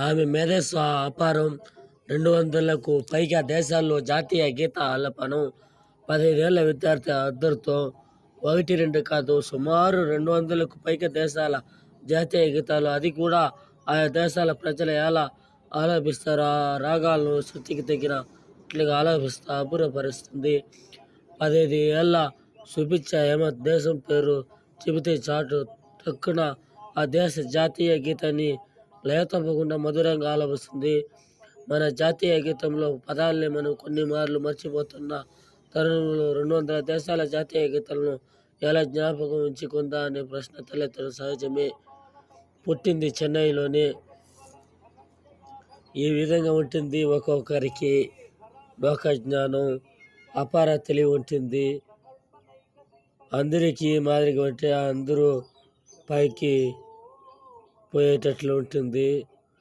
ఆమె మేధస్సు అపారం. 200కు పైగా దేశాల్లో జాతీయ గీత ఆలపనం. 15 ఏళ్ల విద్యార్థి అద్దరుతో 1, 2 కాదు సుమారు 200కు పైగా దేశాల జాతీయ గీతాలు. అది కూడా ఆయా దేశాల ప్రజలు ఎలా ఆలపిస్తారో ఆ రాగాలను శృతికి తగినట్లుగా ఆలపిస్తూ అబ్బురపరుస్తుంది. 15 ఏళ్ల సుభిక్ష హేమత్ దేశం పేరు చెబితే చాటు టక్కున ఆ దేశ జాతీయ గీతాన్ని లయ తప్పకుండా మధురంగా ఆలపిస్తుంది. మన జాతీయ గీతంలో పదాల్ని మనం కొన్ని మార్లు మర్చిపోతున్న తరుణంలో 200 దేశాల జాతీయ గీతాలను ఎలా జ్ఞాపకం ఉంచుకుందా అనే ప్రశ్న తలెత్తడం సహజమే. పుట్టింది చెన్నైలోనే. ఈ విధంగా ఉంటుంది ఒక్కొక్కరికి లోకజ్ఞానం, అపార తెలివి ఉంటుంది. అందరికీ మాదిరిగా ఉంటే అందరూ పైకి పోయేటట్లు ఉంటుంది.